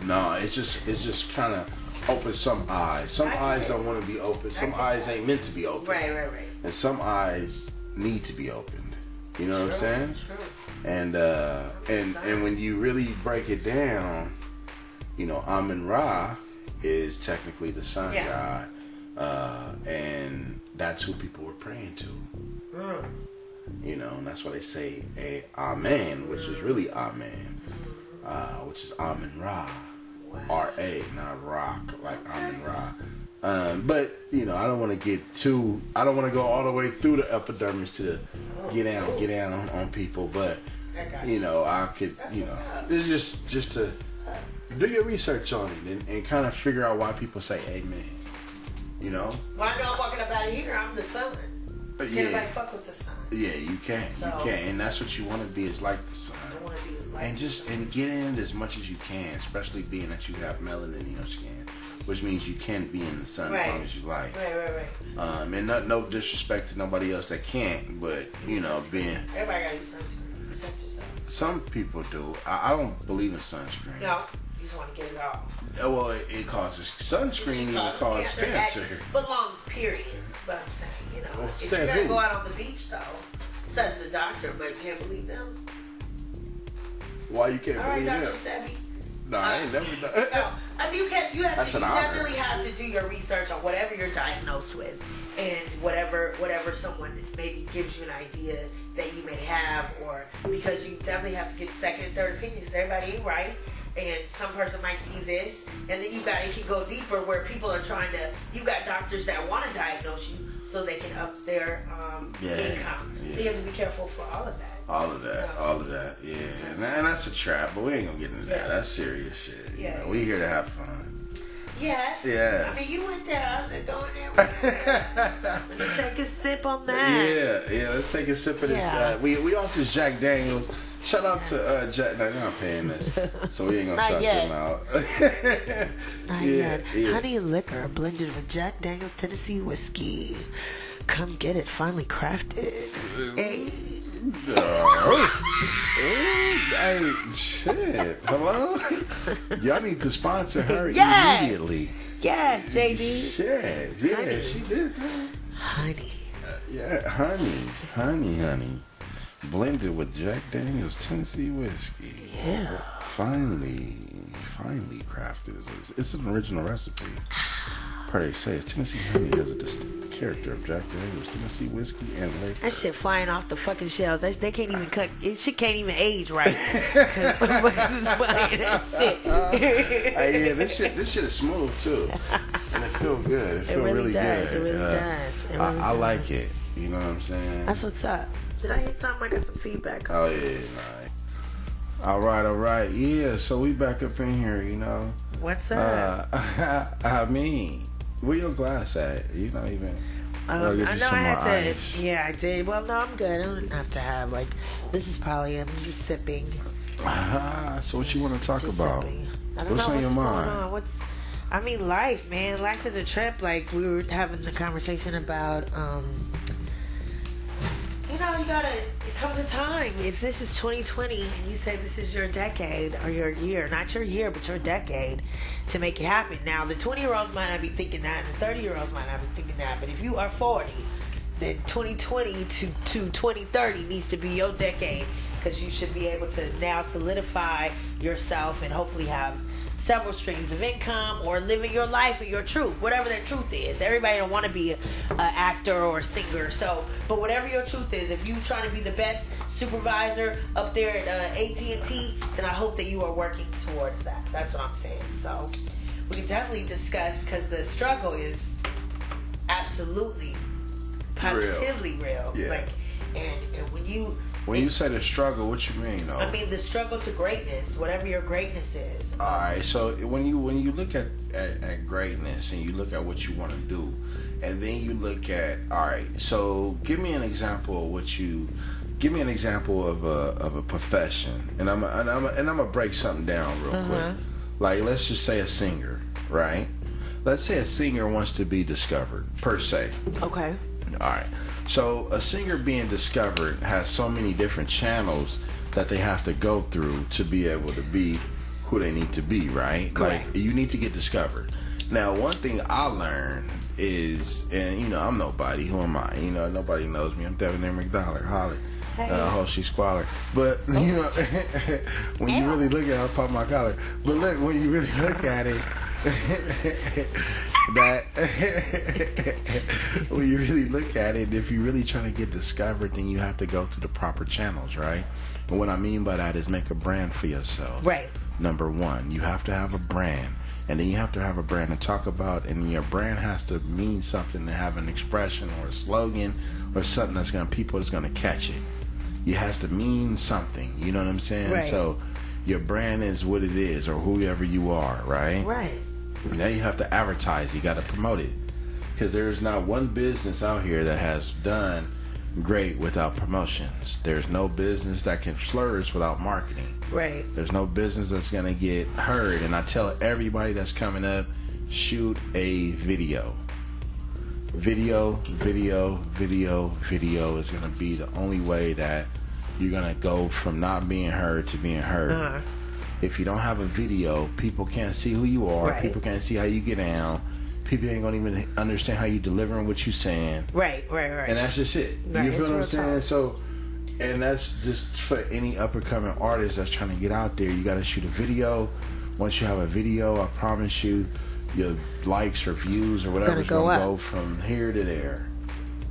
No, it's just kind of open some eyes. Some eyes don't want to be open. Some eyes ain't meant to be open. Right. And some eyes need to be opened. You know what I'm saying? True. And when you really break it down, Amun Ra is technically the sun god, and that's who people were praying to. And that's why they say Amen, which is really Amen, which is Amun Ra. R-A, not rock, like Amun Ra. But, I don't want to go all the way through the epidermis to get down on people, but, I could, it's just to do your research on it and kind of figure out why people say amen, Well, I know I'm walking up out of here, I'm the sun. Can't nobody fuck with the sun. Yeah, you can. And that's what you want to be, is like the sun. I want to be like and get in it as much as you can, especially being that you have melanin in your skin, which means you can be in the sun as long as you like. Right. And no disrespect to nobody else that can't, but being everybody gotta use sunscreen. Protect yourself. Some people do. I don't believe in sunscreen. No. You just want to get it off. Well, it causes sunscreen even causes cancer. But long periods, but I'm saying, if you're gonna go out on the beach though, says the doctor, but you can't believe them. Why you can't believe them? All right, Dr. Sebi. No, I ain't never done. No, I mean, you definitely have to do your research on whatever you're diagnosed with, and whatever someone maybe gives you an idea that you may have, or because you definitely have to get second and third opinions. Everybody ain't right. And some person might see this, and then it can go deeper where people are trying to, you got doctors that want to diagnose you so they can up their income. Yeah. So you have to be careful for all of that. All of that, yeah. And that's a trap, but we ain't gonna get into that. That's serious shit. We here to have fun. Yes. Yes. I mean, you went there. I was going there. Let me take a sip on that. Yeah. Let's take a sip of this. We off this Jack Daniels. Shout out to Jack. No, they're not paying this, so we ain't gonna shout them out. Not yet. Honey liquor blended with Jack Daniels Tennessee whiskey. Come get it. Finally crafted. Hey. Hey, shit. Hello? Y'all need to sponsor her immediately. Yes, JD. Shit. Yeah, honey. She did. Honey. Honey. Blended with Jack Daniels Tennessee whiskey. Yeah. Finally crafted. It's an original recipe. Part they say Tennessee honey has a distinct character of Jack Daniels Tennessee whiskey and liquor. That shit flying off the fucking shelves. They can't even cut. Shit can't even age right. Cause motherfuckers is buying that shit. Yeah, this shit is smooth too, and it feels good. It feels really does. good. It really does. It really I does. like it. You know what I'm saying? That's what's up. Did I hit something? I got some feedback. Oh yeah, nice. All right. Yeah, so we back up in here. You know. What's up? I mean, where your glass at? You not even. I know I had to. Ice. Yeah, I did. Well, no, I'm good. I don't have to have this is probably. I'm just sipping. So what you want to talk about? Sipping. I don't What's know on your mind? going on. Life, man. Life is a trip. Like we were having the conversation about. It comes a time, if this is 2020 and you say this is your decade or your year, not your year, but your decade to make it happen. Now, the 20-year-olds might not be thinking that, and the 30-year-olds might not be thinking that, but if you are 40, then 2020 to 2030 needs to be your decade because you should be able to now solidify yourself and hopefully have several streams of income or living your life and your truth, whatever that truth is. Everybody don't want to be an actor or a singer, but whatever your truth is, if you trying to be the best supervisor up there at AT&T, then I hope that you are working towards that. That's what I'm saying. So we can definitely discuss because the struggle is absolutely positively real. Yeah. And when you say the struggle, what you mean though? I mean the struggle to greatness, whatever your greatness is. All right, so when you look at greatness and you look at what you want to do, and then you look at, all right, so give me an example of a profession, and I'm gonna break something down real quick. Like let's just say a singer, right? Let's say a singer wants to be discovered per se. Okay. All right. So a singer being discovered has so many different channels that they have to go through to be able to be who they need to be, right? Correct. Like you need to get discovered. Now, one thing I learned is, and I'm nobody. Who am I? Nobody knows me. I'm Debonair McDollar. Holler. Hope she's squalor. But when you really look at it, I'll pop my collar. But look, when you really look at it, when you really look at it, if you're really trying to get discovered, then you have to go through the proper channels, right? And what I mean by that is make a brand for yourself. Right. Number one, you have to have a brand. And then you have to have a brand to talk about, and your brand has to mean something, to have an expression or a slogan or something people that's gonna catch it. It has to mean something. You know what I'm saying? Right. So your brand is what it is, or whoever you are, right? Right. Now you have to advertise. You got to promote it, because there's not one business out here that has done great without promotions. There's no business that can flourish without marketing. Right. There's no business that's gonna get heard. And I tell everybody that's coming up, shoot a video. Video is gonna be the only way that you're gonna go from not being heard to being heard. If you don't have a video, people can't see who you are. Right. People can't see how you get down. People ain't gonna even understand how you delivering what you saying. Right. And that's just it. Right. You feel what I'm saying? Talk. So, and that's just for any up and coming artist that's trying to get out there. You got to shoot a video. Once you have a video, I promise you, your likes or views or whatever is going to go from here to there.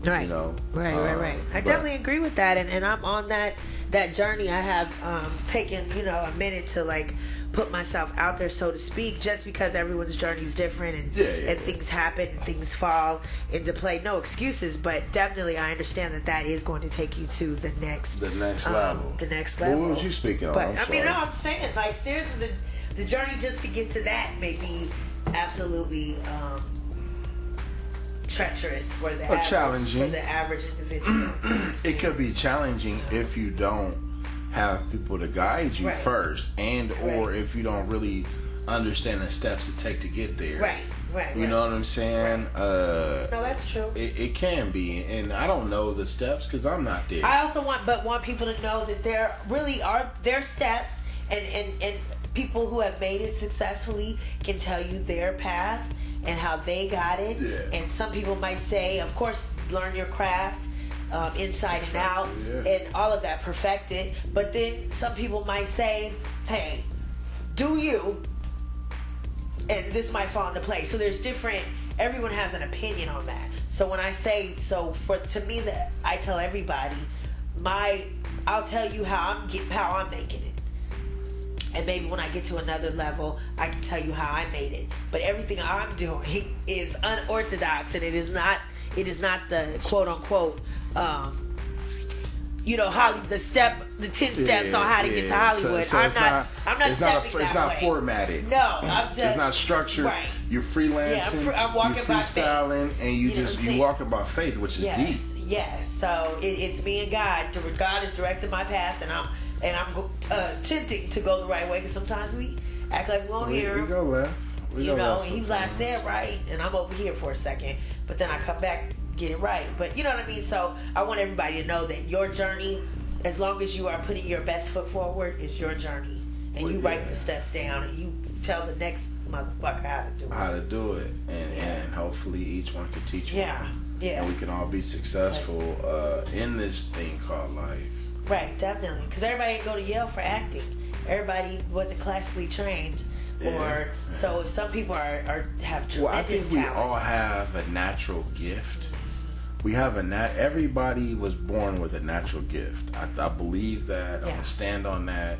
Right. Right. I definitely agree with that, and I'm on that journey. I have taken a minute to put myself out there, so to speak, just because everyone's journey is different, and things happen and things fall into play. No excuses, but definitely I understand that is going to take you to the next level. The next level. What was you speaking on? But I'm saying, seriously, the journey just to get to that may be absolutely treacherous for the average individual. It could be challenging if you don't have people to guide you first, and or if you don't really understand the steps to take to get there. Right. You know what I'm saying? No, that's true. It can be, and I don't know the steps because I'm not there. I also want people to know that there really are steps, and people who have made it successfully can tell you their path and how they got it. Yeah. And some people might say, of course, learn your craft inside and out, and all of that, perfect it. But then some people might say, hey, do you? And this might fall into place. So there's everyone has an opinion on that. So when I say, to me, that I tell everybody, I'll tell you how I'm making it. And maybe when I get to another level, I can tell you how I made it. But everything I'm doing is unorthodox, and it is not the quote unquote, the 10 steps on how to get to Hollywood. So I'm not stepping that way. It's not formatted. No, I'm just. It's not structured. Right. You're freelancing. Yeah, I'm walking by faith. You're freestyling, and you walking by faith, which is deep. Yes. So it's me and God. God is directing my path, and I'm attempting to go the right way. Because sometimes we act like we won't hear him. We go left. And he last said right, and I'm over here for a second, but then I come back, get it right. But you know what I mean. So I want everybody to know that your journey, as long as you are putting your best foot forward, is your journey, and you write the steps down, and you tell the next motherfucker how to do it. And hopefully each one can teach you. Yeah. And we can all be successful in this thing called life. Right, definitely. Because everybody didn't go to Yale for acting. Everybody wasn't classically trained. So some people have tremendous talent. I think we all have a natural gift. We have everybody was born with a natural gift. I believe that. I'm going to stand on that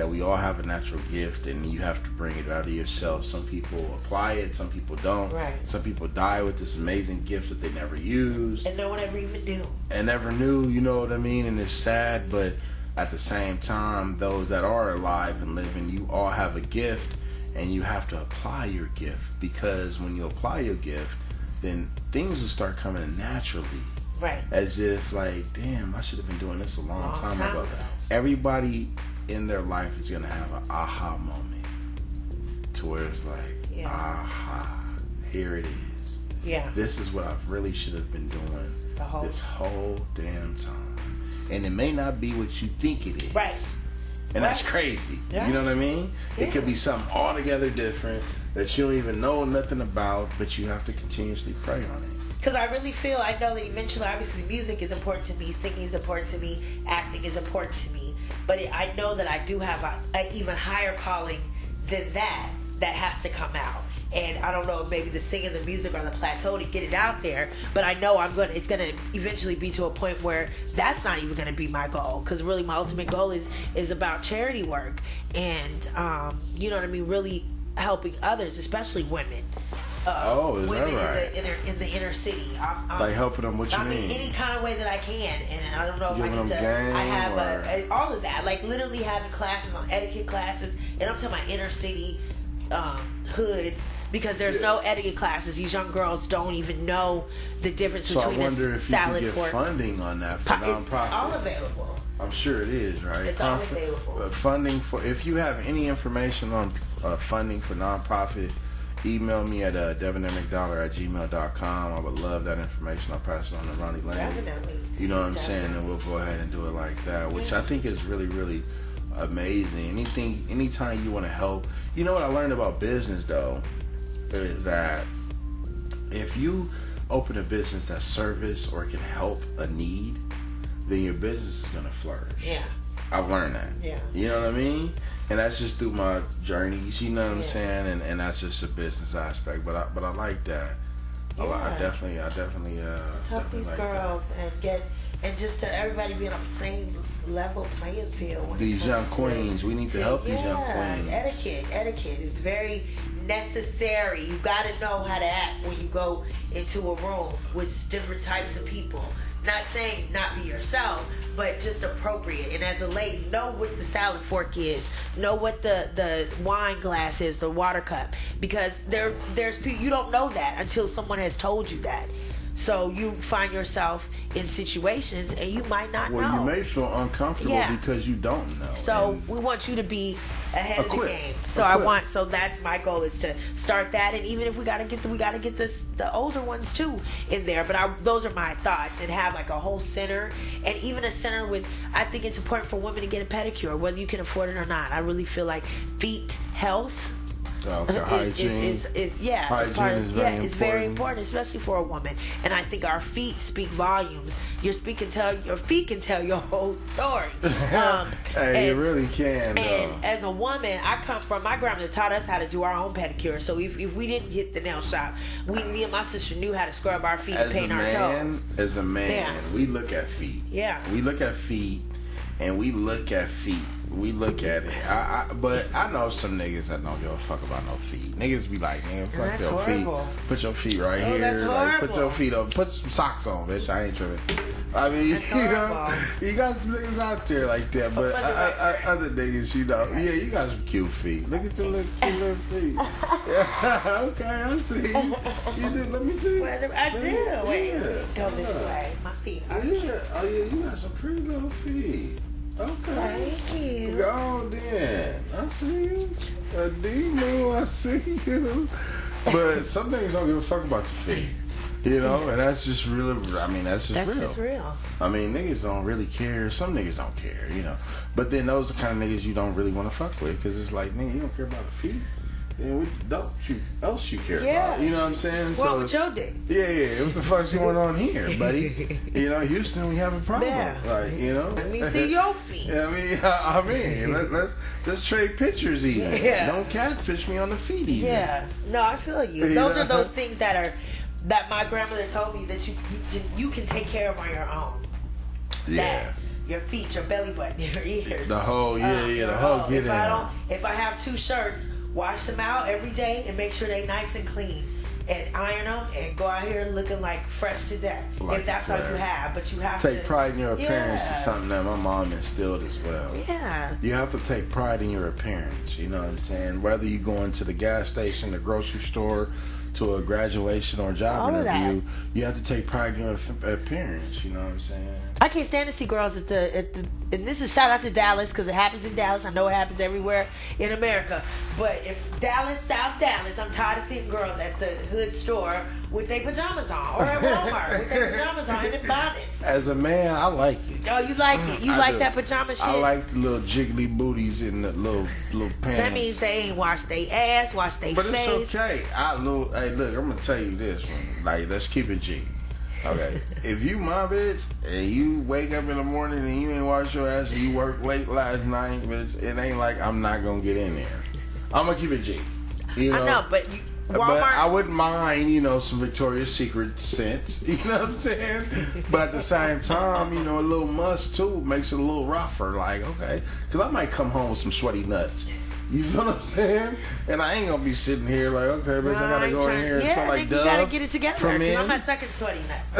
we all have a natural gift, and you have to bring it out of yourself. Some people apply it, some people don't. Right. Some people die with this amazing gift that they never used. And no one ever even knew. And never knew, you know what I mean? And it's sad, but at the same time, those that are alive and living, you all have a gift, and you have to apply your gift, because when you apply your gift, then things will start coming naturally. Right. As if like, damn, I should have been doing this a long time ago. Everybody in their life is gonna have an aha moment, to where it's like, aha, here it is. Yeah. This is what I really should have been doing this whole damn time. And it may not be what you think it is. Right. And that's crazy. Yeah. You know what I mean? Yeah. It could be something altogether different that you don't even know nothing about, but you have to continuously pray on it. Because I really feel, I know that eventually, obviously, music is important to me, singing is important to me, acting is important to me. But I know that I do have an even higher calling than that has to come out. And I don't know if maybe the singing, the music, or the plateau to get it out there. But I know it's going to eventually be to a point where that's not even going to be my goal. Because really my ultimate goal is about charity work. And, you know what I mean, really helping others, especially women. Is women that right? in the inner city. I'm like helping them, what you mean? Any kind of way that I can, and I don't know if Giving I need to. game, I have all of that, like literally having classes on etiquette classes, and I'm talking about inner city, hood, because there's no etiquette classes. These young girls don't even know the difference between a salad fork. Funding on that for nonprofit. It's all available. I'm sure it is, right? It's all available. Funding for, if you have any information on funding for nonprofit, email me at devonairmcdollar@gmail.com. I would love that information. I'll pass it on to Ronnie Lane. Definitely. You know what I'm saying? And we'll go ahead and do it like that, which I think is really, really amazing. Anytime you want to help. You know what I learned about business, though, is that if you open a business that's service or can help a need, then your business is going to flourish. Yeah. I've learned that. Yeah. You know what I mean? And that's just through my journeys, you know what I'm saying? And that's just a business aspect. But I like that. Yeah. I definitely let's help these like girls and just to everybody be on the same level playing field. These young queens, we need to help these young queens. Etiquette is very necessary. You got to know how to act when you go into a room with different types of people. not saying not be yourself, but just appropriate. And as a lady, know what the salad fork is, know what the wine glass is, the water cup, because there's people, you don't know that until someone has told you that. So you find yourself in situations and you might not know. Well, you may feel uncomfortable because you don't know. So we want you to be ahead of the game. So that's my goal, is to start that. And even if we gotta get the older ones too in there. But those are my thoughts, and have like a whole center, and even a center with. I think it's important for women to get a pedicure, whether you can afford it or not. I really feel like feet health. Hygiene. It's very important, especially for a woman. And I think our feet speak volumes. Your feet can tell your whole story. It really can. And as a woman, my grandmother taught us how to do our own pedicure. So if we didn't hit the nail shop, me and my sister knew how to scrub our feet and paint our toes. As a man, we look at feet. Yeah. We look at feet, and we look at feet. We look at it. But I know some niggas that don't give a fuck about no feet. Niggas be like, man, fuck your horrible. feet. Put your feet right here. That's like, put your feet up. Put some socks on, bitch. I ain't tripping. I mean, you got some niggas out there like that. But other niggas, you got some cute feet. Look at your little feet. Okay, I see. You do. Let me see. I do. Wait, go this way. My feet are cute. Oh, yeah, you got some pretty little feet. Okay. Thank you. Go then. I see you. Demo, I see you. But some niggas don't give a fuck about your feet. You know, and that's just really, that's just real. I mean, niggas don't really care. Some niggas don't care, you know. But then those are the kind of niggas you don't really want to fuck with, because it's like, nigga, you don't care about the feet. Then what else you care about? You know what I'm saying? What's wrong with your dick? Yeah. What the fuck's going on here, buddy? You know, Houston, we have a problem. Yeah. Like, you know. Let me see your feet. Let's trade pictures even. Yeah. Don't catfish me on the feet even. Yeah. No, I feel you. Those are those things that my grandmother told me that you can take care of on your own. Yeah. That your feet, your belly button, your ears. The whole the whole get in. If I have 2 shirts, wash them out every day and make sure they nice and clean, and iron them and go out here looking like fresh to death. Like if that's all you have, but you have to take pride in your appearance. Is something that my mom instilled as well. Yeah, you have to take pride in your appearance. You know what I'm saying? Whether you go into the gas station, the grocery store, to a graduation or job interview, you have to take pride in your appearance. You know what I'm saying? I can't stand to see girls at the and this is shout out to Dallas, because it happens in Dallas. I know it happens everywhere in America, but if South Dallas, I'm tired of seeing girls at the hood store with their pajamas on, or at Walmart with their pajamas on and their bonnets. As a man, I like it. Oh, you like it? You like that pajama shit? I like the little jiggly booties and the little pants. That means they ain't washed their ass, washed their face. But it's okay. Hey, look, I'm gonna tell you this one. Like, let's keep it G. Okay, if you my bitch and you wake up in the morning and you ain't wash your ass and you work late last night, bitch, it ain't like I'm not gonna get in there. I'm gonna keep it G. You know? I know, but Walmart. But I wouldn't mind, some Victoria's Secret scents. You know what I'm saying? But at the same time, a little musk too makes it a little rougher. Like, okay, because I might come home with some sweaty nuts. You feel what I'm saying? And I ain't gonna be sitting here like, okay, bitch, I gotta go in here and smell like Dove. You gotta get it together, because I'm not sucking sweaty nuts.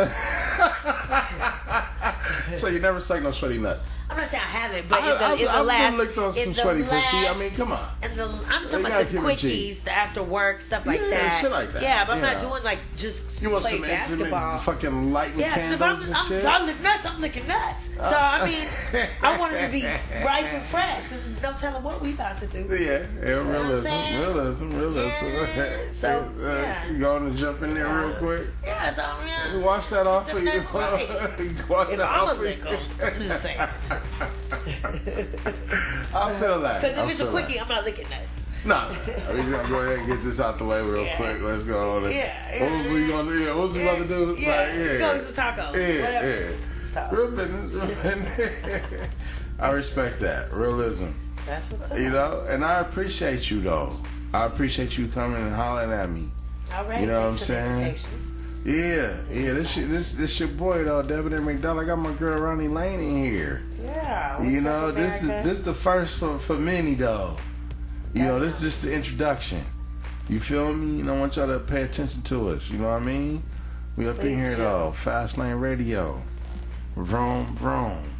So you never suck no sweaty nuts? I'm not saying I haven't, but I've licked on some sweaty pussy. I mean, come on. I'm talking about the quickies, the after work, stuff like that. Shit like that. Yeah, but I'm not doing like just you want play some basketball. Fucking lighting candles and shit? If I lick nuts, I'm licking nuts. So, I mean, I want it to be ripe and fresh, because don't tell them what we about to do. Yeah, realism. Yeah, so, you going to jump in there real quick? Yeah, so, yeah. Wash that off for you. Wash that off for you. I'm just saying. I feel that. Because if it's a quickie, I'm not licking nuts. No. We're going to go ahead and get this out the way real quick. Let's go on it. What was we going to do? What was we about to do? Let's go get some tacos. Whatever. So. Real business. I respect that. Realism. That's what's up. And I appreciate you, though. I appreciate you coming and hollering at me. All right. You know what I'm saying? Yeah. This your boy, though, Debonair McDonald. I got my girl Ronnie Lane in here. Yeah. This is the first for many, though. This is just the introduction. You feel me? I want y'all to pay attention to us. You know what I mean? We up in here, though. Fast Lane Radio. Vroom, vroom.